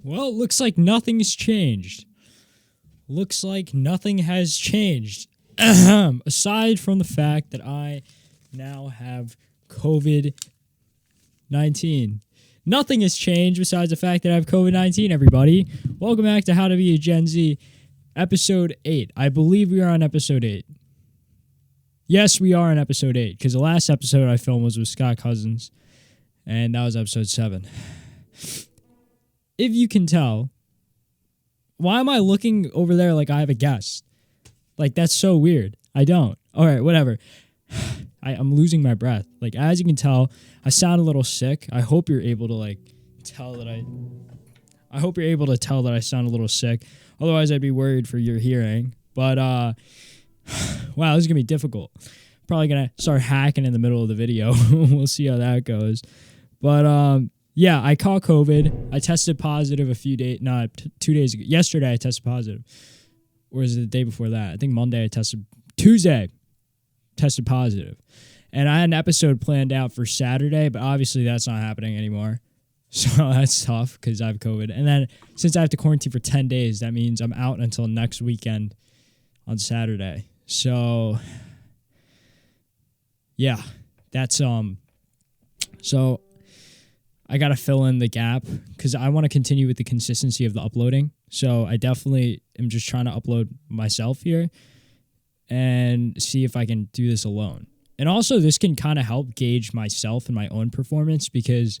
Well, looks like nothing's changed. Looks like nothing has changed. Aside from the fact that I now have COVID-19. Nothing has changed besides the fact that I have COVID-19, everybody. Welcome back to How to Be a Gen Z, episode 8. I believe we are on episode 8. Yes, we are on episode 8, because the last episode I filmed was with Scott Cousins, and that was episode 7. If you can tell, why am I looking over there like I have a guest? Like, that's so weird. I don't. All right, whatever. I'm losing my breath. Like, as you can tell, I sound a little sick. I hope you're able to, tell that I sound a little sick. Otherwise, I'd be worried for your hearing. But, wow, this is going to be difficult. Probably going to start hacking in the middle of the video. We'll see how that goes. But, yeah, I caught COVID. I tested positive 2 days ago. Yesterday, I tested positive. Or was it the day before that? I think Monday Tuesday, tested positive. And I had an episode planned out for Saturday, but obviously that's not happening anymore. So that's tough because I have COVID. And then since I have to quarantine for 10 days, that means I'm out until next weekend on Saturday. So, yeah, that's, so I got to fill in the gap because I want to continue with the consistency of the uploading. So I definitely am just trying to upload myself here and see if I can do this alone. And also this can kind of help gauge myself and my own performance because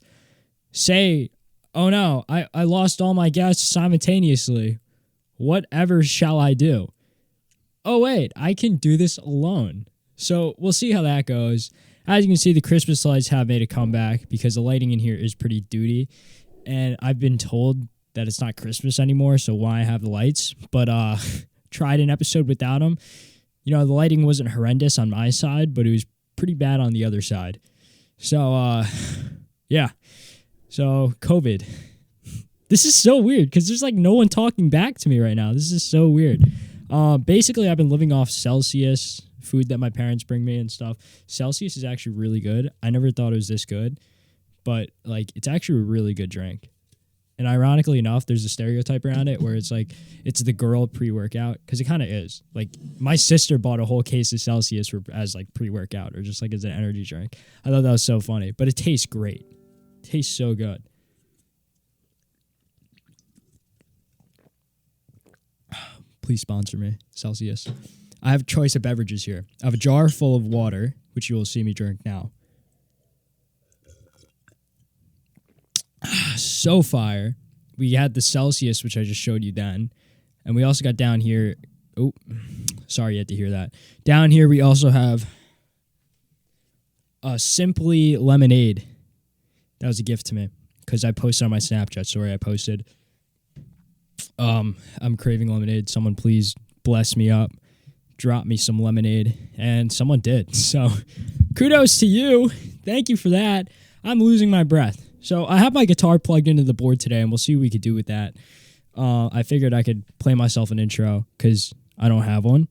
say, oh no, I lost all my guests simultaneously. Whatever shall I do? Oh wait, I can do this alone. So we'll see how that goes. As you can see, the Christmas lights have made a comeback because the lighting in here is pretty duty. And I've been told that it's not Christmas anymore, so why have the lights? But tried an episode without them. You know, the lighting wasn't horrendous on my side, but it was pretty bad on the other side. So, yeah. So, COVID. This is so weird because there's no one talking back to me right now. This is so weird. Basically, I've been living off Celsius, food that my parents bring me and stuff. Celsius is actually really good. I never thought it was this good, but it's actually a really good drink. And ironically enough, there's a stereotype around it where it's it's the girl pre-workout because it kind of is. My sister bought a whole case of Celsius as pre-workout or just as an energy drink. I thought that was so funny, but it tastes great. It tastes so good. Please sponsor me, Celsius. I have choice of beverages here. I have a jar full of water, which you will see me drink now. So fire. We had the Celsius, which I just showed you then. And we also got down here. Oh, sorry you had to hear that. Down here, we also have a Simply Lemonade. That was a gift to me because I posted on my Snapchat story. I posted, I'm craving lemonade. Someone please bless me up. Drop me some lemonade. And someone did. So kudos to you. Thank you for that. I'm losing my breath. So I have my guitar plugged into the board today, and we'll see what we could do with that. I figured I could play myself an intro because I don't have one.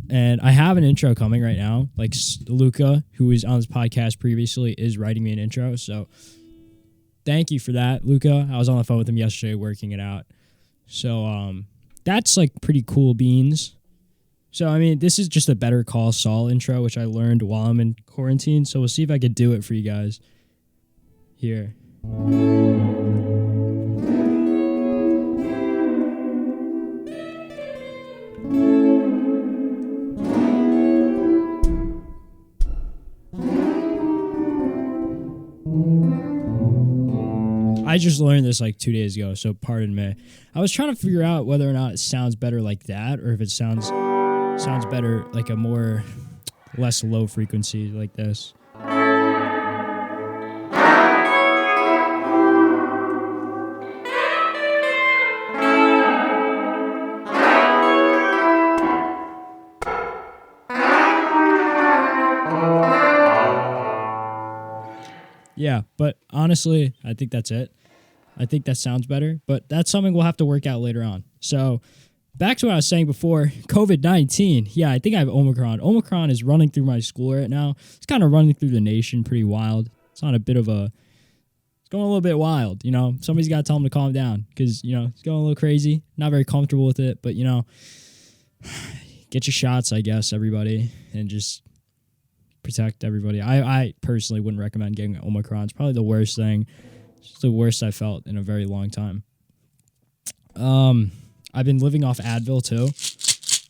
And I have an intro coming right now. Luca, who was on this podcast previously, is writing me an intro. So thank you for that, Luca. I was on the phone with him yesterday working it out. So that's pretty cool beans. So, I mean, this is just a Better Call Saul intro, which I learned while I'm in quarantine. So we'll see if I could do it for you guys. Here. I just learned this 2 days ago, so pardon me. I was trying to figure out whether or not it sounds better like that or if it sounds better a more less low frequency like this. Yeah, but honestly, I think that's it. I think that sounds better, but that's something we'll have to work out later on. So back to what I was saying before, COVID-19. Yeah, I think I have Omicron. Omicron is running through my school right now. It's kind of running through the nation pretty wild. It's on a bit of a going a little bit wild, you know. Somebody's got to tell him to calm down because, you know, he's going a little crazy. Not very comfortable with it, but, you know, get your shots, I guess, everybody, and just protect everybody. I personally wouldn't recommend getting Omicron. It's probably the worst thing. It's the worst I felt in a very long time. I've been living off Advil, too.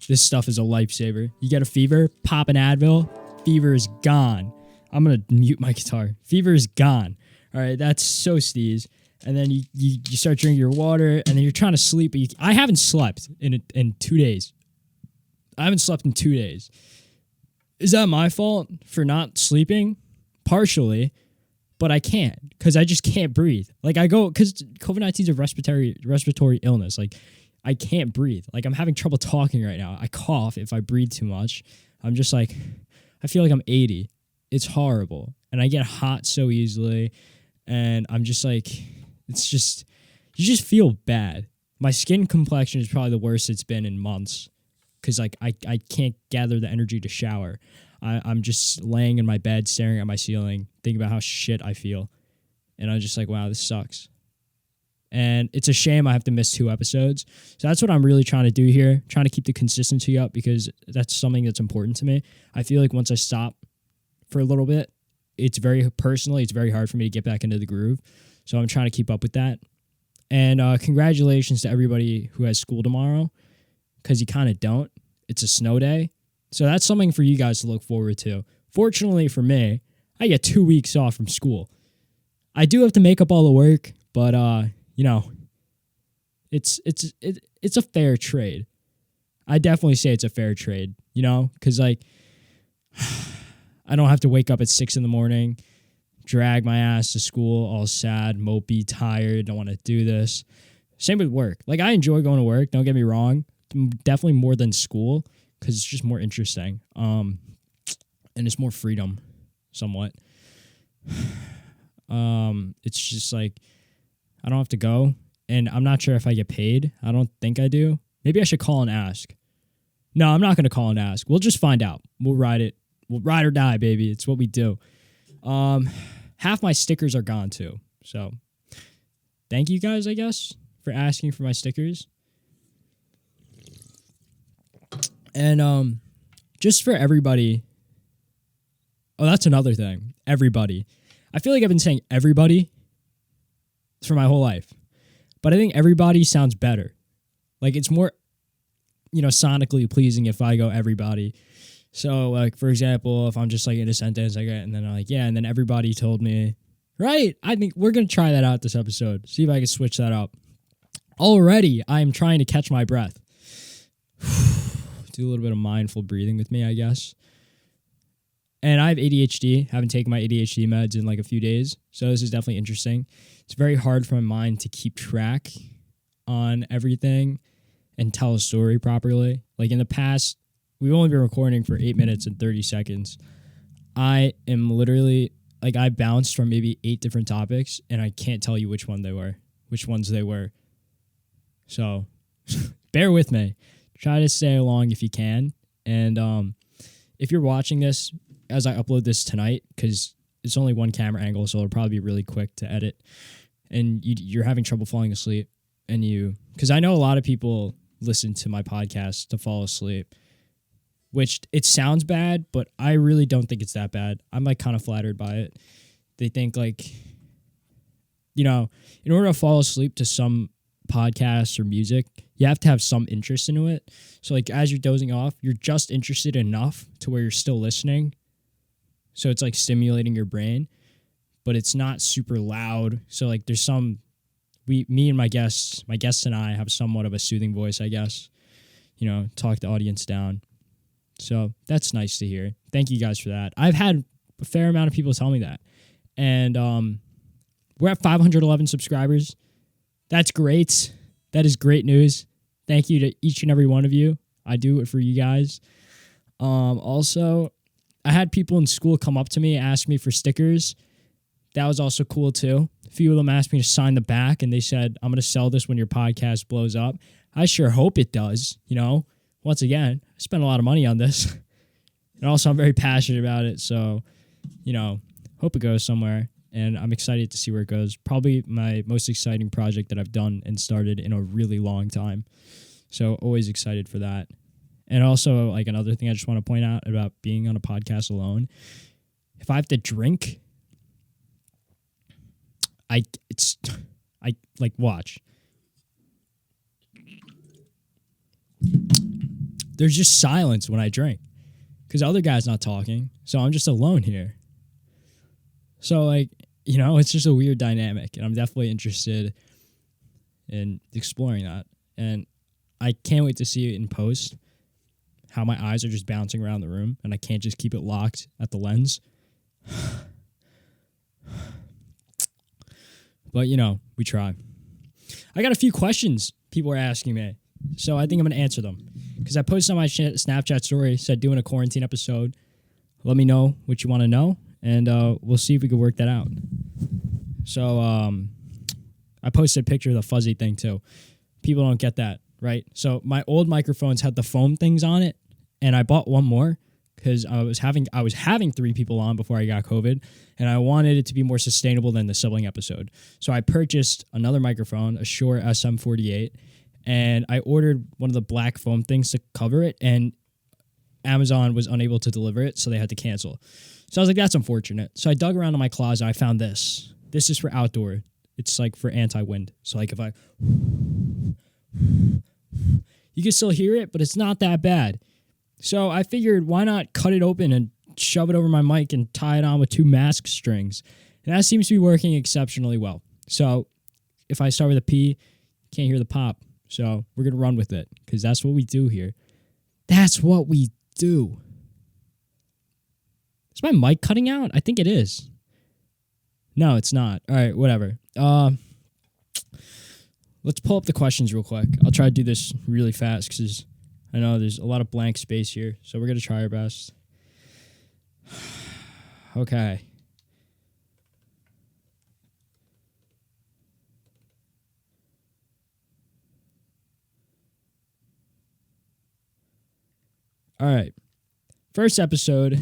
This stuff is a lifesaver. You get a fever, pop an Advil, fever is gone. I'm going to mute my guitar. Fever is gone. All right, that's so steez. And then you start drinking your water, and then you're trying to sleep. But I haven't slept in 2 days. I haven't slept in 2 days. Is that my fault for not sleeping? Partially, but I can't because I just can't breathe. Like because COVID-19 is a respiratory illness. Like I can't breathe. Like I'm having trouble talking right now. I cough if I breathe too much. I'm just like, I feel like I'm 80. It's horrible. And I get hot so easily. And I'm just like, it's just, you just feel bad. My skin complexion is probably the worst it's been in months. Because like I can't gather the energy to shower. I'm just laying in my bed, staring at my ceiling, thinking about how shit I feel. And I'm just like, wow, this sucks. And it's a shame I have to miss 2 episodes. So that's what I'm really trying to do here, trying to keep the consistency up because that's something that's important to me. I feel like once I stop for a little bit, it's very hard for me to get back into the groove. So I'm trying to keep up with that. And congratulations to everybody who has school tomorrow because you kind of don't. It's a snow day. So that's something for you guys to look forward to. Fortunately for me, I get 2 weeks off from school. I do have to make up all the work, but you know, it's a fair trade. I definitely say it's a fair trade, you know, because like I don't have to wake up at 6 a.m, drag my ass to school, all sad, mopey, tired, don't want to do this. Same with work. Like I enjoy going to work. Don't get me wrong. Definitely more than school because it's just more interesting. And it's more freedom, somewhat. It's just like I don't have to go, and I'm not sure if I get paid. I don't think I do. Maybe I should call and ask. No, I'm not going to call and ask. We'll just find out. We'll ride it. We'll ride or die, baby. It's what we do. Half my stickers are gone too. So thank you guys, I guess, for asking for my stickers. And just for everybody. Oh, that's another thing. Everybody. I feel like I've been saying everybody for my whole life. But I think everybody sounds better. Like it's more, you know, sonically pleasing if I go everybody. So like, for example, if I'm just like in a sentence, and then I'm like, yeah, and then everybody told me, right, I think we're going to try that out this episode. See if I can switch that up. Already, I'm trying to catch my breath. Do a little bit of mindful breathing with me, I guess. And I have ADHD. Haven't taken my ADHD meds in like a few days. So this is definitely interesting. It's very hard for my mind to keep track on everything and tell a story properly. Like in the past, we've only been recording for 8 minutes and 30 seconds. I am literally, like I bounced from maybe 8 different topics and I can't tell you which ones they were. So bear with me. Try to stay along if you can. And if you're watching this, as I upload this tonight, because it's only one camera angle, so it'll probably be really quick to edit, and you're having trouble falling asleep, because I know a lot of people listen to my podcast to fall asleep, which it sounds bad, but I really don't think it's that bad. I'm like kind of flattered by it. They think like, you know, in order to fall asleep to some podcasts or music, you have to have some interest into it. So like as you're dozing off, you're just interested enough to where you're still listening. So it's like stimulating your brain, but it's not super loud. So like there's me and my guests and I have somewhat of a soothing voice, I guess, you know, talk the audience down. So that's nice to hear. Thank you guys for that. I've had a fair amount of people tell me that. And we're at 511 subscribers. That's great. That is great news. Thank you to each and every one of you. I do it for you guys. Also, I had people in school come up to me, ask me for stickers. That was also cool too. A few of them asked me to sign the back, and they said, I'm going to sell this when your podcast blows up. I sure hope it does, you know. Once again, I spent a lot of money on this. And also, I'm very passionate about it, so, you know, hope it goes somewhere. and I'm excited to see where it goes. Probably my most exciting project that I've done and started in a really long time. So always excited for that. And also, like, another thing I just want to point out about being on a podcast alone, if I have to drink, I watch. There's just silence when I drink because the other guy's not talking. So I'm just alone here. So, like, it's just a weird dynamic, and I'm definitely interested in exploring that. And I can't wait to see it in post, how my eyes are just bouncing around the room, and I can't just keep it locked at the lens. But, we try. I got a few questions people are asking me, so I think I'm going to answer them. Because I posted on my Snapchat story, said doing a quarantine episode. Let me know what you want to know, and we'll see if we can work that out. So I posted a picture of the fuzzy thing, too. People don't get that, right? So my old microphones had the foam things on it, and I bought one more because I was having 3 people on before I got COVID, and I wanted it to be more sustainable than the sibling episode. So I purchased another microphone, a Shure SM48, and I ordered one of the black foam things to cover it, and Amazon was unable to deliver it, so they had to cancel. So I was like, that's unfortunate. So I dug around in my closet, I found this. This is for outdoor. It's like for anti-wind. So like if you can still hear it, but it's not that bad. So I figured, why not cut it open and shove it over my mic and tie it on with 2 mask strings? And that seems to be working exceptionally well. So if I start with a P, can't hear the pop. So we're going to run with it because that's what we do here. That's what we do. Is my mic cutting out? I think it is. No, it's not. All right, whatever. Let's pull up the questions real quick. I'll try to do this really fast because I know there's a lot of blank space here. So we're going to try our best. Okay. All right. First episode,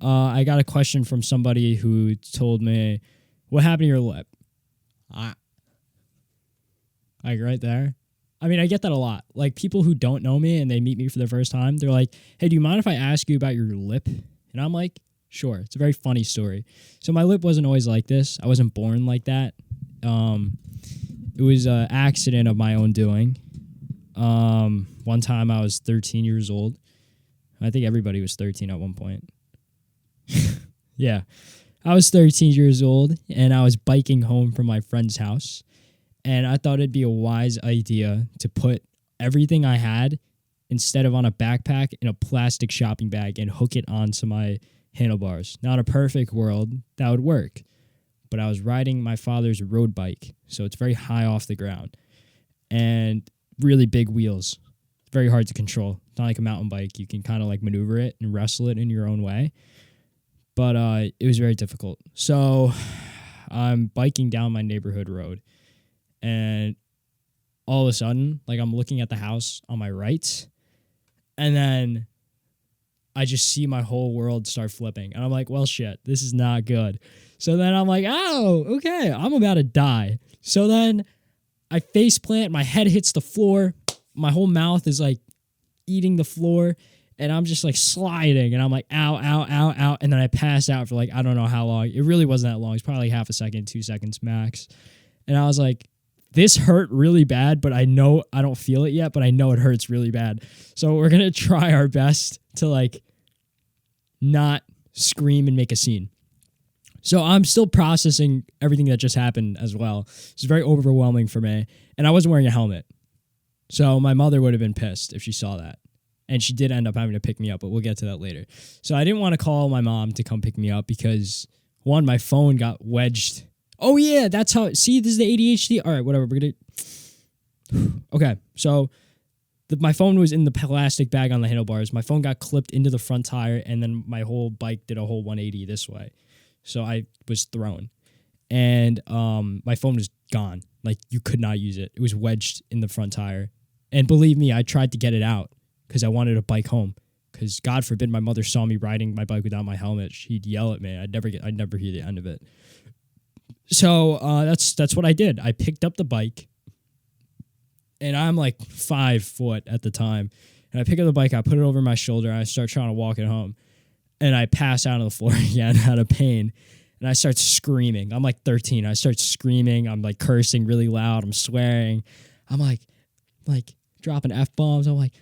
I got a question from somebody who told me, what happened to your lip? Like right there. I mean, I get that a lot. Like people who don't know me and they meet me for the first time, they're like, hey, do you mind if I ask you about your lip? And I'm like, sure. It's a very funny story. So my lip wasn't always like this. I wasn't born like that. It was an accident of my own doing. One time I was 13 years old. I think everybody was 13 at one point. Yeah. I was 13 years old and I was biking home from my friend's house. And I thought it'd be a wise idea to put everything I had, instead of on a backpack, in a plastic shopping bag and hook it onto my handlebars. Now, in a perfect world, that would work. But I was riding my father's road bike, so it's very high off the ground. And really big wheels. Very hard to control. It's not like a mountain bike. You can kind of like maneuver it and wrestle it in your own way. But it was very difficult. So I'm biking down my neighborhood road. And all of a sudden, like I'm looking at the house on my right, and then I just see my whole world start flipping. And I'm like, well, shit, this is not good. So then I'm like, oh, okay, I'm about to die. So then I face plant, my head hits the floor, my whole mouth is like eating the floor, and I'm just like sliding, and I'm like, ow, ow, ow, ow. And then I pass out for like, I don't know how long. It really wasn't that long. It's probably like half a second, 2 seconds max. And I was like, this hurt really bad, but I know I don't feel it yet, but I know it hurts really bad. So we're going to try our best to like not scream and make a scene. So I'm still processing everything that just happened as well. It's very overwhelming for me. And I wasn't wearing a helmet. So my mother would have been pissed if she saw that. And she did end up having to pick me up, but we'll get to that later. So I didn't want to call my mom to come pick me up because, one, my phone got wedged. Oh, yeah, that's how... See, this is the ADHD. All right, whatever. We're going to... Okay, so my phone was in the plastic bag on the handlebars. My phone got clipped into the front tire, and then my whole bike did a whole 180 this way. So I was thrown. And my phone was gone. Like, you could not use it. It was wedged in the front tire. And believe me, I tried to get it out because I wanted to bike home. because God forbid my mother saw me riding my bike without my helmet. She'd yell at me. I'd never hear the end of it. So that's what I did. I picked up the bike, and I'm like 5 foot at the time. And I pick up the bike, I put it over my shoulder, and I start trying to walk it home. And I pass out on the floor again out of pain. And I start screaming. I'm like 13. I start screaming. I'm like cursing really loud. I'm swearing. I'm like dropping F-bombs. I'm like,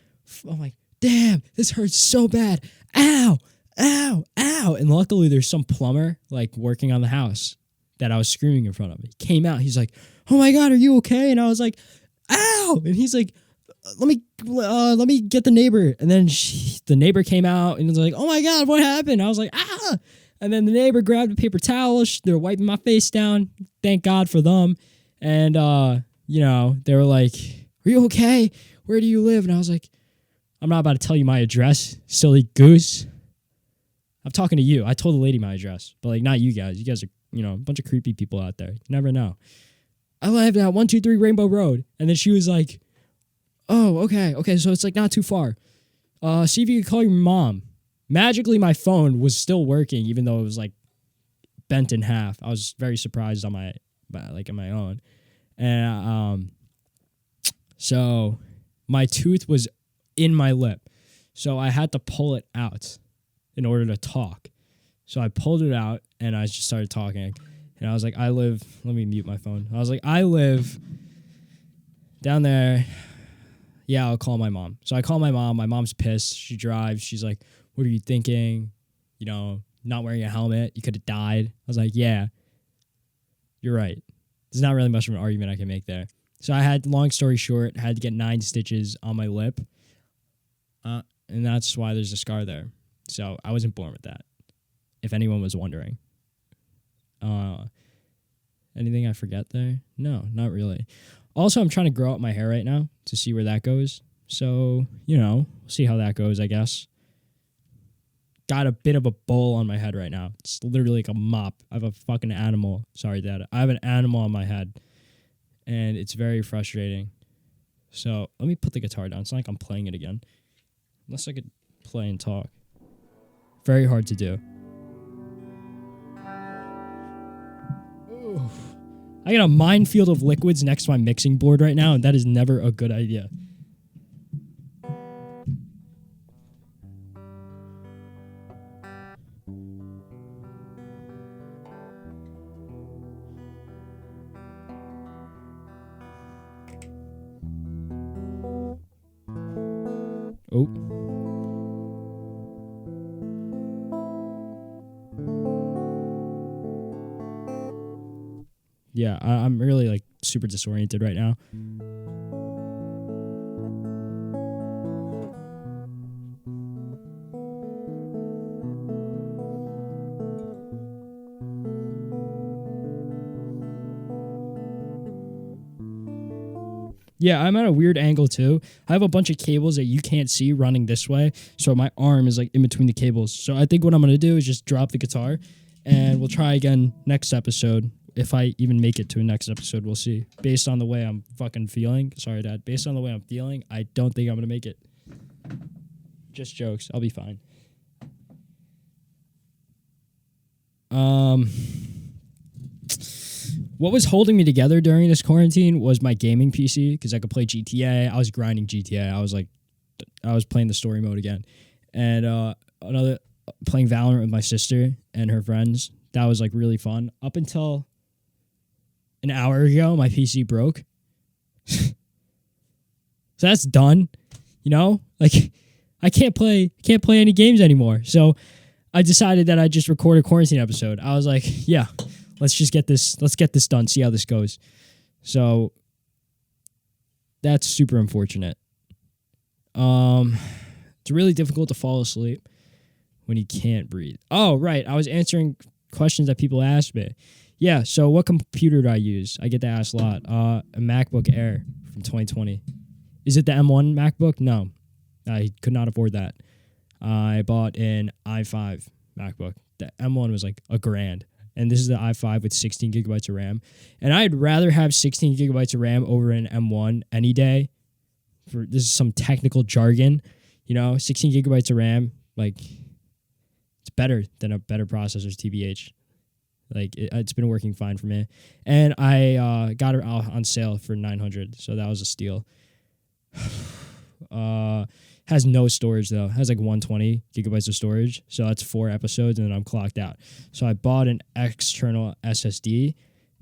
damn, this hurts so bad. Ow, ow, ow. And luckily there's some plumber like working on the house that I was screaming in front of. He came out. He's like, oh my God, are you okay? And I was like, ow. And he's like, let me get the neighbor. And then the neighbor came out and was like, oh my God, what happened? I was like, ah. And then the neighbor grabbed a paper towel. They're wiping my face down. Thank God for them. And, they were like, are you okay? Where do you live? And I was like, I'm not about to tell you my address, silly goose. I'm talking to you. I told the lady my address, but like not you guys. You guys are, a bunch of creepy people out there. You never know. I live at 123 Rainbow Road. And then she was like, oh, okay. Okay, so it's like not too far. See if you could call your mom. Magically, my phone was still working, even though it was like bent in half. I was very surprised on my own. And so my tooth was in my lip. So I had to pull it out in order to talk. So I pulled it out and I just started talking. And I was like, let me mute my phone. I was like, I live down there. Yeah, I'll call my mom. So I call my mom. My mom's pissed. She drives. She's like, what are you thinking? Not wearing a helmet. You could have died. I was like, yeah, you're right. There's not really much of an argument I can make there. So I had, long story short, had to get 9 stitches on my lip. And that's why there's a scar there. So I wasn't born with that, if anyone was wondering. Anything I forget there? No, not really. Also, I'm trying to grow out my hair right now to see where that goes. So, we'll see how that goes, I guess. Got a bit of a bowl on my head right now. It's literally like a mop. I have a fucking animal. Sorry, Dad. I have an animal on my head. And it's very frustrating. So, let me put the guitar down. It's not like I'm playing it again. Unless I could play and talk. Very hard to do. Oof. I got a minefield of liquids next to my mixing board right now, and that is never a good idea. Oh. Yeah, I'm really like super disoriented right now. Yeah, I'm at a weird angle too. I have a bunch of cables that you can't see running this way, so my arm is like in between the cables. So I think what I'm going to do is just drop the guitar, and we'll try again next episode. If I even make it to a next episode, we'll see. Based on the way I'm fucking feeling. Sorry, Dad. Based on the way I'm feeling, I don't think I'm going to make it. Just jokes. I'll be fine. What was holding me together during this quarantine was my gaming PC, because I could play GTA. I was grinding GTA. I was playing the story mode again. And playing Valorant with my sister and her friends. That was like really fun. Up until an hour ago, my PC broke. So that's done. Like I can't play any games anymore. So I decided that I'd just record a quarantine episode. I was like, yeah, let's get this done, see how this goes. So that's super unfortunate. It's really difficult to fall asleep when you can't breathe. Oh, right. I was answering questions that people asked me. Yeah, so what computer do I use? I get that asked a lot. A MacBook Air from 2020. Is it the M1 MacBook? No. I could not afford that. I bought an i5 MacBook. The M1 was like $1,000. And this is the i5 with 16 gigabytes of RAM. And I'd rather have 16 gigabytes of RAM over an M1 any day. This is some technical jargon. 16 gigabytes of RAM, like it's better than a better processor's TBH. Like it's been working fine for me. And I got it out on sale for $900, so that was a steal. Has no storage though. Has like 120 gigabytes of storage, so that's 4 episodes, and then I'm clocked out. So I bought an external SSD,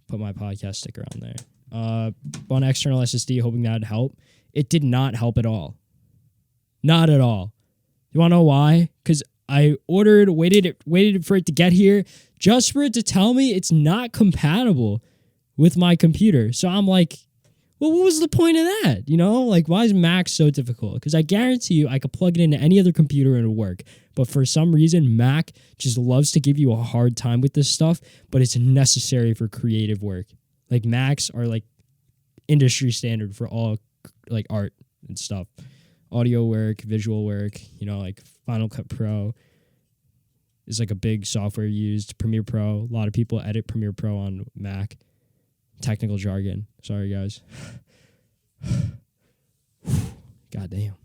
put my podcast sticker on there. Bought an external SSD, hoping that'd help. It did not help at all. Not at all. You want to know why? Because I ordered, waited for it to get here, just for it to tell me it's not compatible with my computer. So I'm like, well, what was the point of that? Like, why is Mac so difficult? Because I guarantee you I could plug it into any other computer and it'll work. But for some reason, Mac just loves to give you a hard time with this stuff, but it's necessary for creative work. Like, Macs are like industry standard for all like art and stuff. Audio work, visual work, like Final Cut Pro is like a big software used. Premiere Pro, a lot of people edit Premiere Pro on Mac. Technical jargon. Sorry, guys. God damn.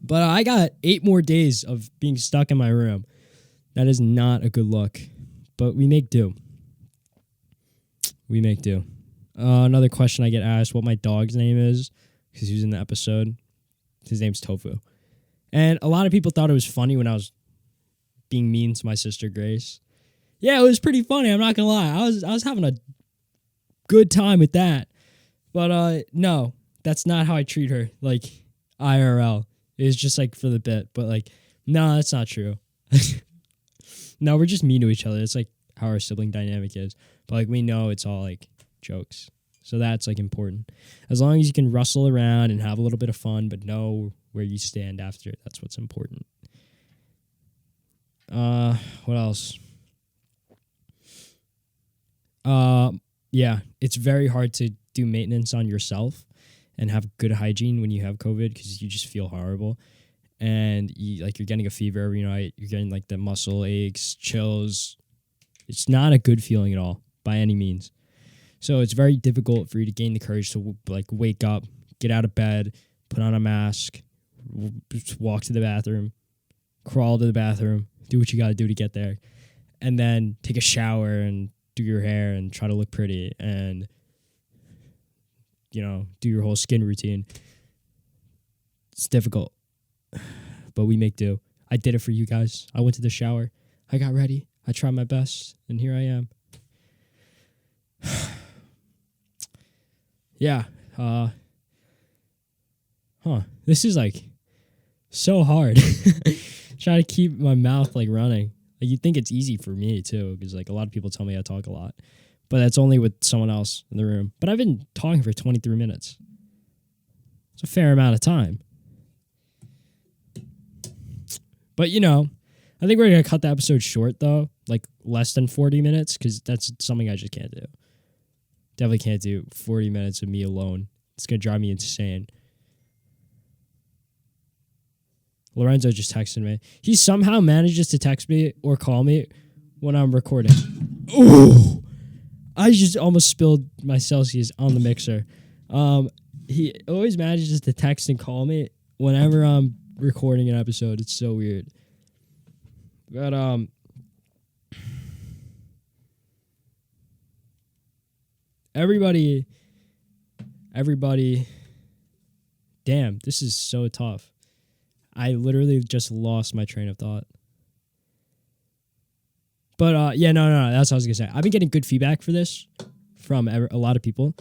But I got 8 more days of being stuck in my room. That is not a good look. But we make do. Another question I get asked, what my dog's name is, because he was in the episode. His name's Tofu. And a lot of people thought it was funny when I was being mean to my sister Grace. Yeah, it was pretty funny. I'm not gonna lie. I was having a good time with that. But no, that's not how I treat her. Like IRL. It was just like for the bit. But like, no, that's not true. No, we're just mean to each other. It's like how our sibling dynamic is. But like we know it's all like jokes. So that's like important. As long as you can rustle around and have a little bit of fun, but know where you stand after it. That's what's important. What else? Yeah, it's very hard to do maintenance on yourself and have good hygiene when you have COVID because you just feel horrible. And you're getting a fever every night. You're getting like the muscle aches, chills. It's not a good feeling at all by any means. So it's very difficult for you to gain the courage to like wake up, get out of bed, put on a mask, walk to the bathroom, crawl to the bathroom, do what you got to do to get there, and then take a shower and do your hair and try to look pretty and, do your whole skin routine. It's difficult, but we make do. I did it for you guys. I went to the shower. I got ready. I tried my best, and here I am. Yeah. This is like so hard. Try to keep my mouth like running. Like, you'd think it's easy for me too, because like a lot of people tell me I talk a lot, but that's only with someone else in the room. But I've been talking for 23 minutes. It's a fair amount of time. But I think we're gonna cut the episode short though, like less than 40 minutes, because that's something I just can't do. Definitely can't do 40 minutes of me alone. It's gonna drive me insane. Lorenzo just texted me. He somehow manages to text me or call me when I'm recording. Ooh! I just almost spilled my Celsius on the mixer. He always manages to text and call me whenever I'm recording an episode. It's so weird. But everybody, damn, this is so tough. I literally just lost my train of thought. But yeah, no, that's what I was gonna say. I've been getting good feedback for this from a lot of people.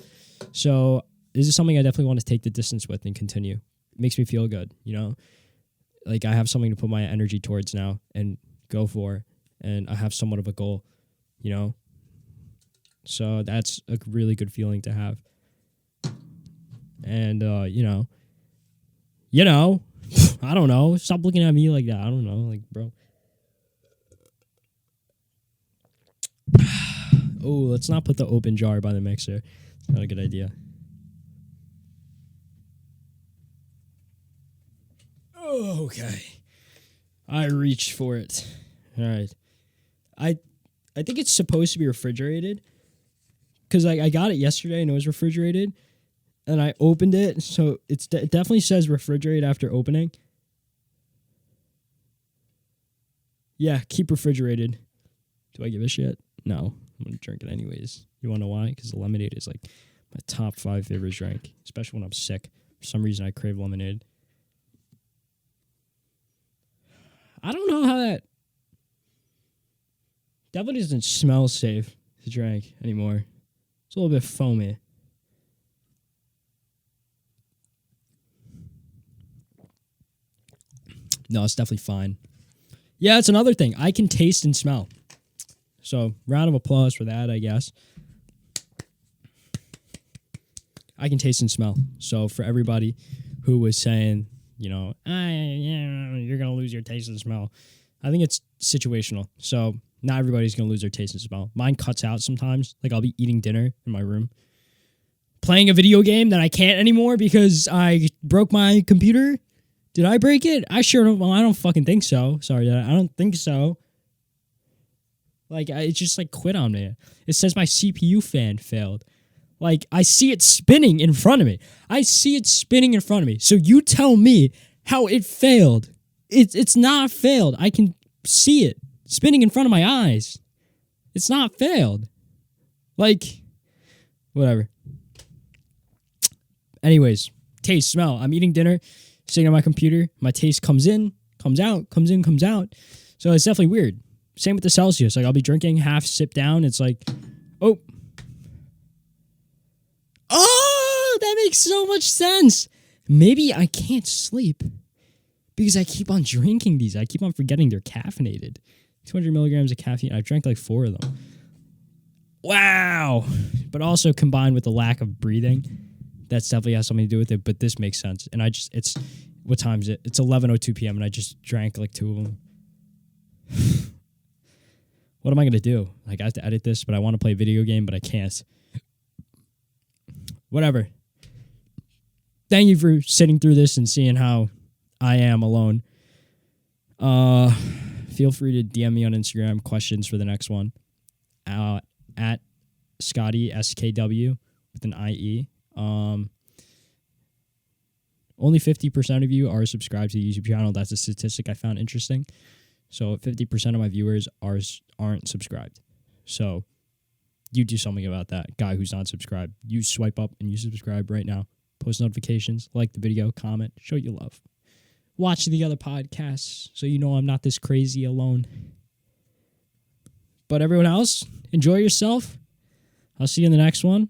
So this is something I definitely want to take the distance with and continue. It makes me feel good, Like I have something to put my energy towards now and go for, and I have somewhat of a goal, So that's a really good feeling to have. And I don't know. Stop looking at me like that. I don't know, like, bro. Oh, let's not put the open jar by the mixer. It's not a good idea. Oh, okay. I reached for it. All right. I think it's supposed to be refrigerated because I got it yesterday and it was refrigerated. and I opened it. So it definitely says refrigerate after opening. Yeah, keep refrigerated. Do I give a shit? No, I'm going to drink it anyways. You want to know why? Because the lemonade is like my top 5 favorite drink, especially when I'm sick. For some reason, I crave lemonade. I don't know how that definitely doesn't smell safe to drink anymore. It's a little bit foamy. No, it's definitely fine. Yeah, it's another thing. I can taste and smell. So, round of applause for that, I guess. I can taste and smell. So, for everybody who was saying, you're going to lose your taste and smell, I think it's situational. So, not everybody's going to lose their taste and smell. Mine cuts out sometimes. Like, I'll be eating dinner in my room, playing a video game that I can't anymore because I broke my computer. Did I break it? I sure don't. Well, I don't fucking think so. Sorry, I don't think so. Like, it just, like, quit on me. It says my CPU fan failed. Like, I see it spinning in front of me. So you tell me how it failed. It's not failed. I can see it spinning in front of my eyes. It's not failed. Like, whatever. Anyways, taste, smell. I'm eating dinner, sitting on my computer. My taste comes in, comes out, comes in, comes out. So it's definitely weird. Same with the Celsius. Like, I'll be drinking, half sip down. It's like, oh, that makes so much sense. Maybe I can't sleep because I keep on drinking these. I keep on forgetting they're caffeinated. 200 milligrams of caffeine. I drank like 4 of them. Wow. But also combined with the lack of breathing, that's definitely has something to do with it. But this makes sense. And what time is it? It's 11:02 p.m. and I just drank like 2 of them. What am I going to do? Like, I have to edit this, but I want to play a video game, but I can't. Whatever. Thank you for sitting through this and seeing how I am alone. Feel free to DM me on Instagram questions for the next one. At Scotty, SKW, with an IE. Only 50% of you are subscribed to the YouTube channel. That's a statistic I found interesting. So 50% of my viewers aren't subscribed. So you do something about that. Guy who's not subscribed, you swipe up and you subscribe right now. Post notifications, like the video, comment, show your love. Watch the other podcasts so you know I'm not this crazy alone. But everyone else, enjoy yourself. I'll see you in the next one.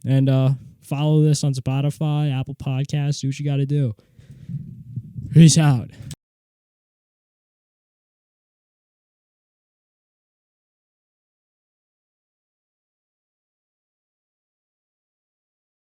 And follow this on Spotify, Apple Podcasts. Do what you got to do. Peace out.